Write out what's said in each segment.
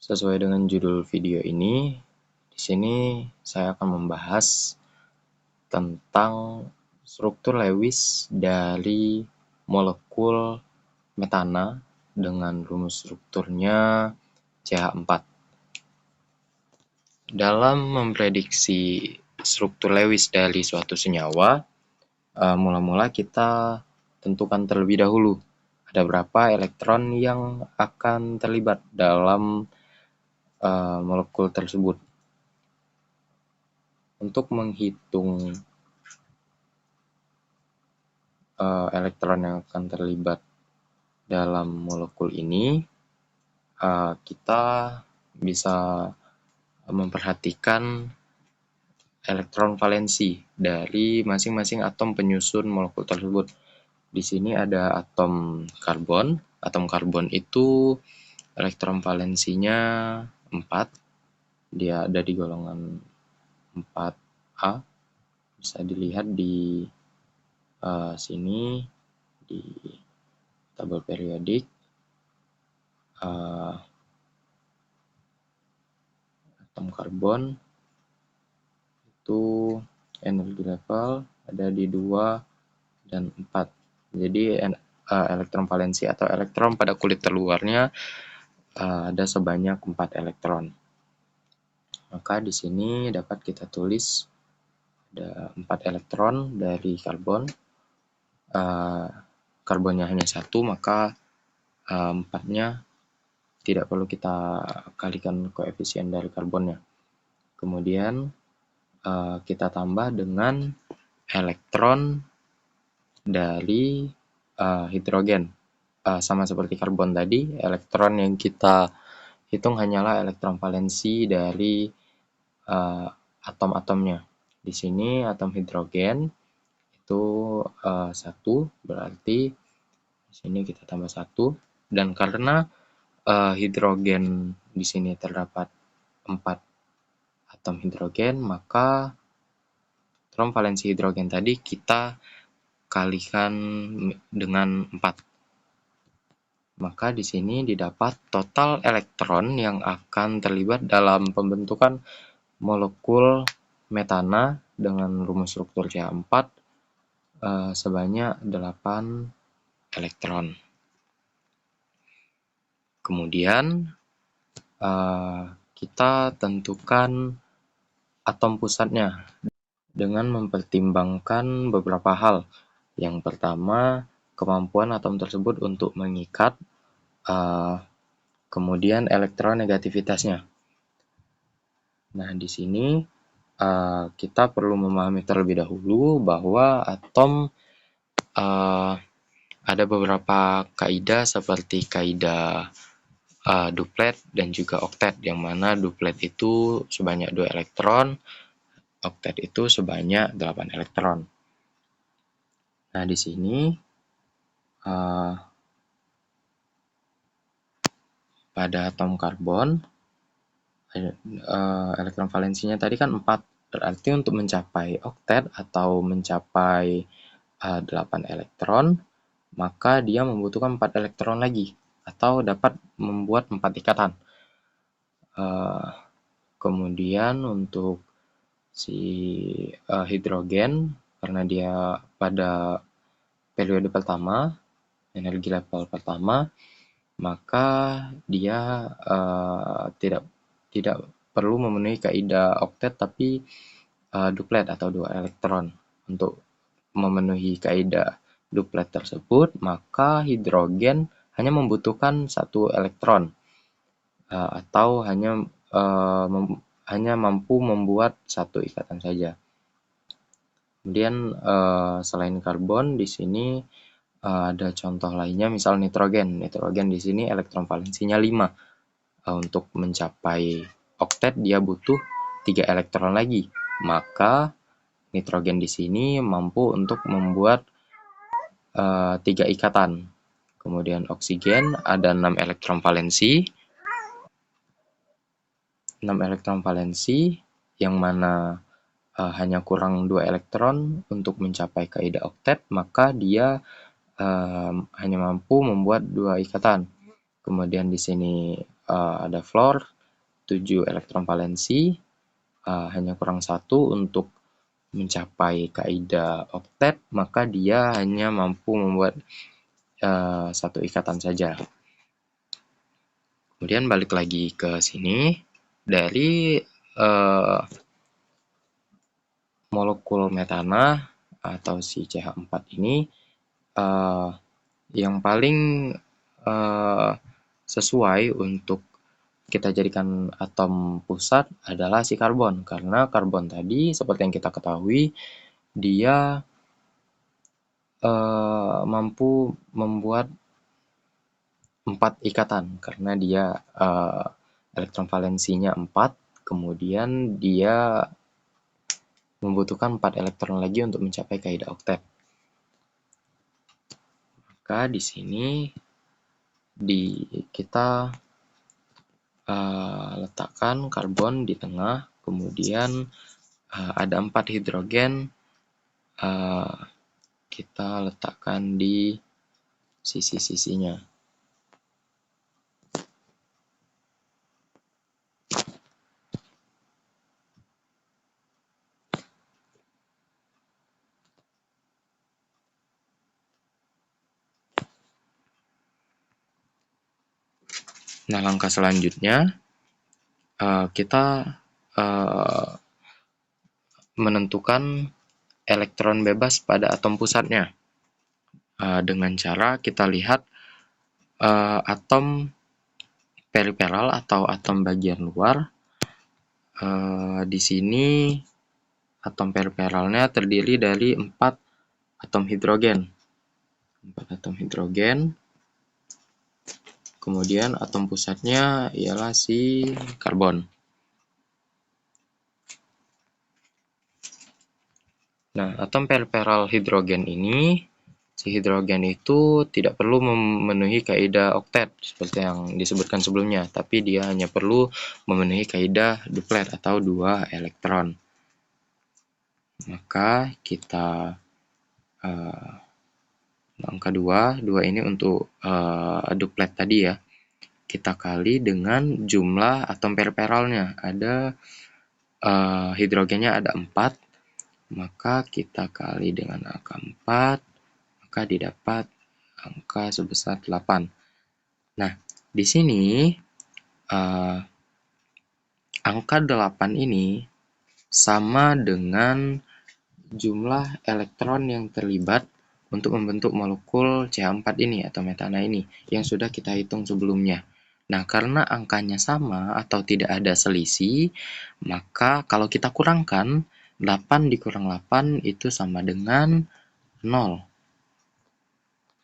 Sesuai dengan judul video ini, di sini saya akan membahas tentang struktur Lewis dari molekul metana dengan rumus strukturnya CH4. Dalam memprediksi struktur Lewis dari suatu senyawa, mula-mula kita tentukan terlebih dahulu ada berapa elektron yang akan terlibat dalam molekul tersebut. Untuk menghitung elektron yang akan terlibat dalam molekul ini, kita bisa memperhatikan elektron valensi dari masing-masing atom penyusun molekul tersebut. Di sini ada atom karbon. Atom karbon itu elektron valensinya 4. Dia ada di golongan 4A. Bisa dilihat di sini di tabel periodik. Atom karbon itu energi level ada di 2 dan 4. Jadi elektron valensi atau elektron pada kulit terluarnya ada sebanyak 4 elektron. Maka di sini dapat kita tulis ada 4 elektron dari karbon. Karbonnya hanya 1, maka 4-nya tidak perlu kita kalikan koefisien dari karbonnya. Kemudian kita tambah dengan elektron dari hidrogen. Sama seperti karbon tadi, elektron yang kita hitung hanyalah elektron valensi dari atom-atomnya. Di sini atom hidrogen itu 1, berarti di sini kita tambah 1. Dan karena hidrogen di sini terdapat 4 atom hidrogen, maka elektron valensi hidrogen tadi kita kalikan dengan 4. Maka di sini didapat total elektron yang akan terlibat dalam pembentukan molekul metana dengan rumus struktur CH4 sebanyak 8 elektron. Kemudian kita tentukan atom pusatnya dengan mempertimbangkan beberapa hal. Yang pertama, kemampuan atom tersebut untuk mengikat, kemudian elektronegativitasnya. Nah, di sini kita perlu memahami terlebih dahulu bahwa atom ada beberapa kaidah seperti kaidah duplet dan juga oktet, yang mana duplet itu sebanyak 2 elektron, oktet itu sebanyak 8 elektron. Nah, di sini pada atom karbon elektron valensinya tadi kan 4, berarti untuk mencapai oktet atau mencapai 8 elektron, maka dia membutuhkan 4 elektron lagi atau dapat membuat 4 ikatan. Kemudian untuk si hidrogen, karena dia pada periode pertama, energi level pertama, maka dia tidak perlu memenuhi kaidah oktet, tapi duplet atau 2 elektron. Untuk memenuhi kaidah duplet tersebut, maka hidrogen hanya membutuhkan 1 elektron atau hanya mampu membuat 1 ikatan saja. Kemudian selain karbon, di sini ada contoh lainnya, misal nitrogen. Nitrogen di sini elektron valensinya 5. Untuk mencapai oktet dia butuh 3 elektron lagi. Maka nitrogen di sini mampu untuk membuat 3 ikatan. Kemudian oksigen ada 6 elektron valensi. 6 elektron valensi yang mana hanya kurang 2 elektron untuk mencapai kaidah oktet, maka dia hanya mampu membuat 2 ikatan. Kemudian di sini ada fluor 7 elektron valensi, hanya kurang 1 untuk mencapai kaidah oktet, maka dia hanya mampu membuat 1 ikatan saja. Kemudian balik lagi ke sini, dari molekul metana atau si CH4 ini, yang paling sesuai untuk kita jadikan atom pusat adalah si karbon, karena karbon tadi seperti yang kita ketahui dia mampu membuat 4 ikatan karena dia elektron valensinya 4, kemudian dia membutuhkan 4 elektron lagi untuk mencapai kaidah oktet. Maka di sini kita letakkan karbon di tengah, kemudian ada 4 hidrogen kita letakkan di sisi-sisinya. Nah, langkah selanjutnya kita menentukan elektron bebas pada atom pusatnya dengan cara kita lihat atom periferal atau atom bagian luar. Di sini atom periferalnya terdiri dari 4 atom hidrogen. 4 atom hidrogen. Kemudian atom pusatnya ialah si karbon. Nah, atom periferal hidrogen ini, si hidrogen itu tidak perlu memenuhi kaidah oktet seperti yang disebutkan sebelumnya, tapi dia hanya perlu memenuhi kaidah duplet atau 2 elektron. Maka kita angka 2 ini untuk duplet tadi ya. Kita kali dengan jumlah atom periferalnya. Ada hidrogennya ada 4, maka kita kali dengan angka 4, maka didapat angka sebesar 8. Nah, di sini angka 8 ini sama dengan jumlah elektron yang terlibat untuk membentuk molekul CH4 ini atau metana ini yang sudah kita hitung sebelumnya. Nah, karena angkanya sama atau tidak ada selisih, maka kalau kita kurangkan, 8 dikurang 8 itu sama dengan 0.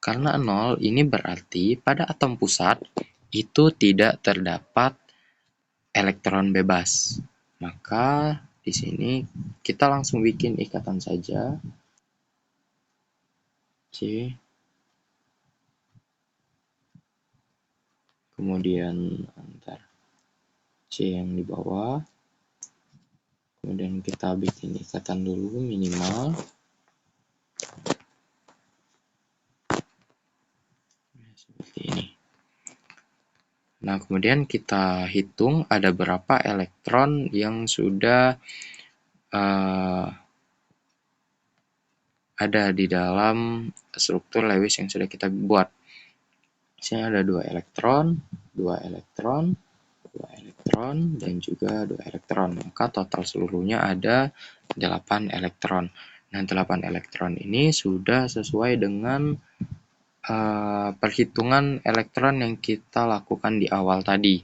Karena 0 ini berarti pada atom pusat itu tidak terdapat elektron bebas. Maka di sini kita langsung bikin ikatan saja. C. Kemudian antar C yang di bawah. Kemudian kita bikin ikatan dulu minimal. Seperti ini. Nah, kemudian kita hitung ada berapa elektron yang sudah ada di dalam struktur Lewis yang sudah kita buat. Di sini ada 2 elektron, 2 elektron, 2 elektron, dan juga 2 elektron. Maka total seluruhnya ada 8 elektron. Nah, 8 elektron ini sudah sesuai dengan perhitungan elektron yang kita lakukan di awal tadi.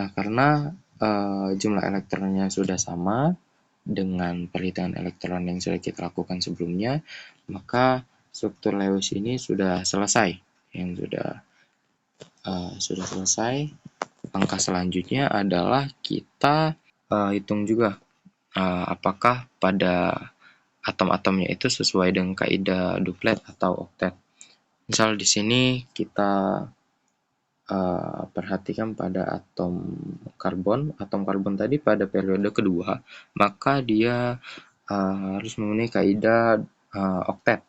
Nah, karena jumlah elektronnya sudah sama dengan perhitungan elektron yang sudah kita lakukan sebelumnya, maka struktur Lewis ini sudah selesai. Yang sudah selesai. Langkah selanjutnya adalah kita hitung juga apakah pada atom-atomnya itu sesuai dengan kaidah duplet atau oktet. Misal di sini kita perhatikan pada atom karbon tadi pada periode kedua, maka dia harus memenuhi kaidah oktet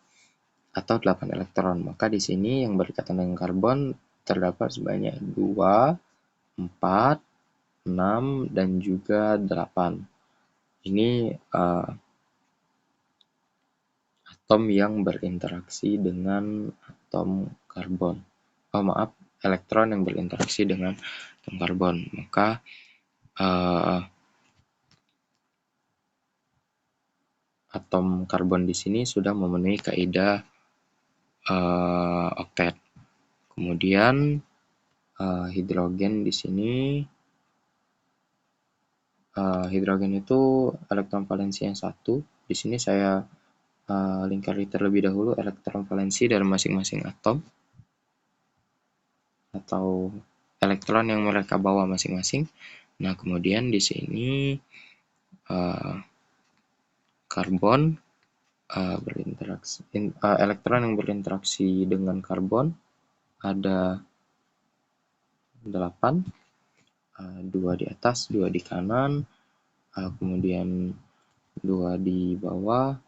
atau 8 elektron. Maka di sini yang berkaitan dengan karbon terdapat sebanyak 2, 4, 6, dan juga 8. Ini atom yang berinteraksi dengan atom karbon. Oh maaf, elektron yang berinteraksi dengan atom karbon. Maka atom karbon di sini sudah memenuhi kaidah oktet. Kemudian hidrogen di sini, hidrogen itu elektron valensi yang 1. Di sini saya lingkari terlebih dahulu elektron valensi dari masing-masing atom atau elektron yang mereka bawa masing-masing. Nah, kemudian di sini karbon berinteraksi, elektron yang berinteraksi dengan karbon ada 8, 2 di atas, 2 di kanan, kemudian 2 di bawah,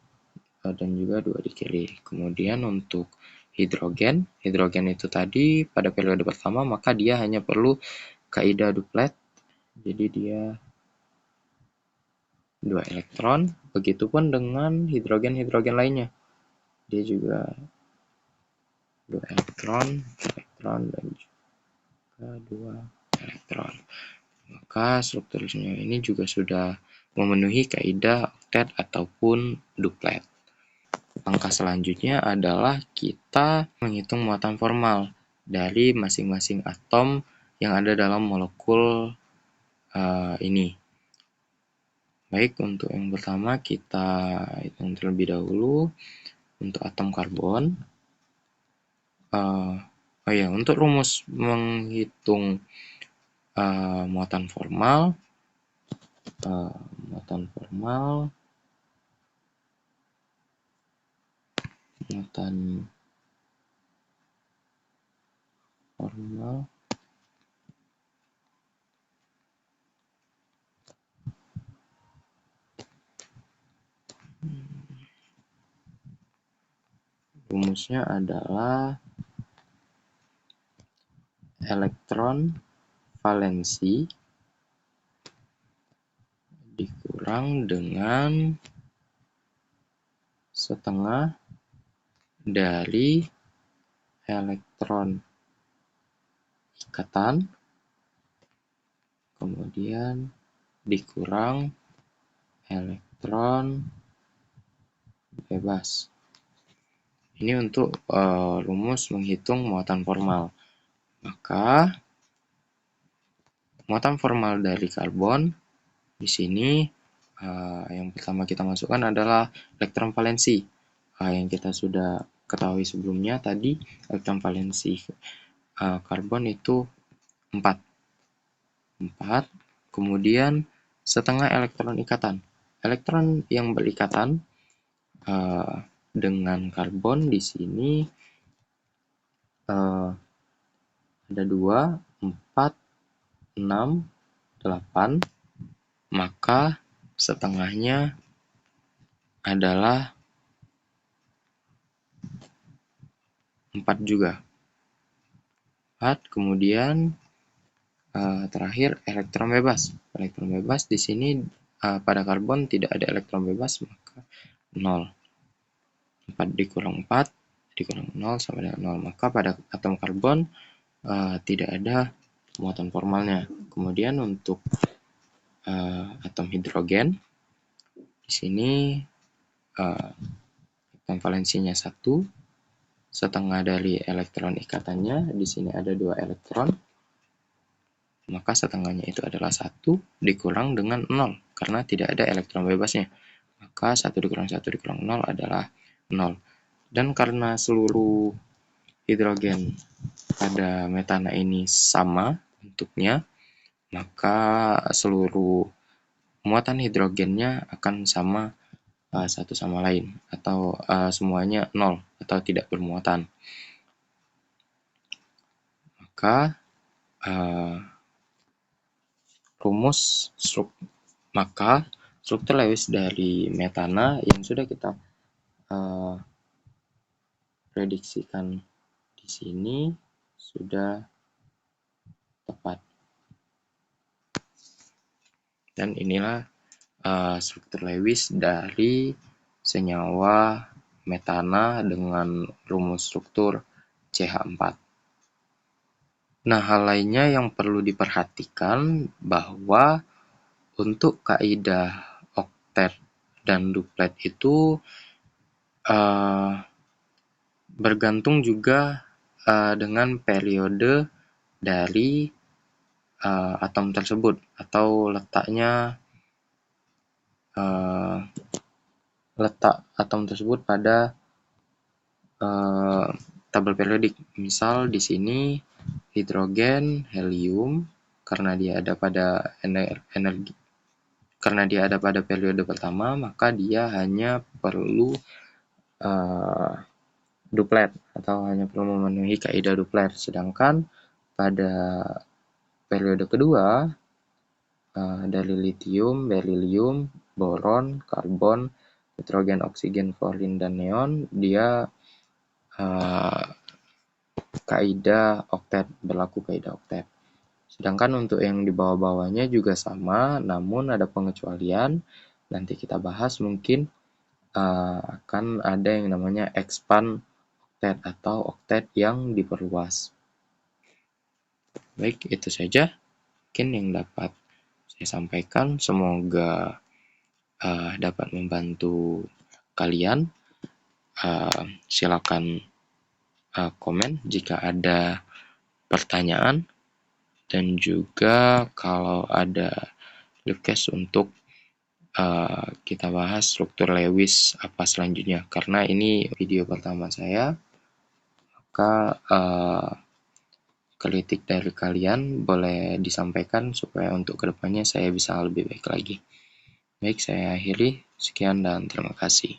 dan juga 2 di kiri. Kemudian untuk hidrogen itu tadi pada periode pertama, maka dia hanya perlu kaidah duplet, jadi dia 2 elektron. Begitupun dengan hidrogen lainnya, dia juga 2 elektron, dan juga 2 elektron. Maka strukturnya ini juga sudah memenuhi kaidah oktet ataupun duplet. Langkah selanjutnya adalah kita menghitung muatan formal dari masing-masing atom yang ada dalam molekul ini. Baik, untuk yang pertama kita hitung terlebih dahulu untuk atom karbon. Untuk rumus menghitung muatan formal, rumusnya adalah elektron valensi dikurang dengan setengah dari elektron ikatan, kemudian dikurang elektron bebas. Ini untuk rumus menghitung muatan formal. Maka muatan formal dari karbon di sini yang pertama kita masukkan adalah elektron valensi. Yang kita sudah ketahui sebelumnya tadi, elektron valensi karbon itu 4. Kemudian setengah elektron ikatan. Elektron yang berikatan dengan karbon di sini ada 2, 4, 6, 8, maka setengahnya adalah 4 juga. 4, kemudian terakhir elektron bebas. Elektron bebas di sini pada karbon tidak ada elektron bebas, maka 0. 4 dikurang 4 dikurang 0 sama dengan 0. Maka pada atom karbon tidak ada muatan formalnya. Kemudian untuk atom hidrogen di sini elektron valensinya 1, setengah dari elektron ikatannya di sini ada 2 elektron, maka setengahnya itu adalah 1 dikurang dengan 0 karena tidak ada elektron bebasnya. Maka 1 dikurang 1 dikurang 0 adalah 0. Dan karena seluruh hidrogen pada metana ini sama bentuknya, maka seluruh muatan hidrogennya akan sama satu sama lain, atau semuanya 0 atau tidak bermuatan. Maka struktur Lewis dari metana yang sudah kita prediksikan di sini sudah tepat. Dan inilah struktur Lewis dari senyawa metana dengan rumus struktur CH4. Nah, hal lainnya yang perlu diperhatikan bahwa untuk kaidah oktet dan duplet itu bergantung juga dengan periode dari atom tersebut atau letak atom tersebut pada tabel periodik. Misal di sini hidrogen, helium, karena dia ada pada energi, karena dia ada pada periode pertama, maka dia hanya perlu duplet atau hanya perlu memenuhi kaidah duplet. Sedangkan pada periode kedua dari litium, berilium, boron, karbon, nitrogen, oksigen, fluorin, dan neon, dia kaidah oktet, berlaku kaidah oktet. Sedangkan untuk yang di bawah-bawahnya juga sama, namun ada pengecualian. Nanti kita bahas mungkin akan ada yang namanya expand oktet atau oktet yang diperluas. Baik, itu saja mungkin yang dapat saya sampaikan. Semoga dapat membantu kalian. Silakan komen jika ada pertanyaan. Dan juga kalau ada request untuk kita bahas struktur Lewis apa selanjutnya, karena ini video pertama saya, maka kritik dari kalian boleh disampaikan supaya untuk kedepannya saya bisa lebih baik lagi. Baik, saya akhiri. Sekian dan terima kasih.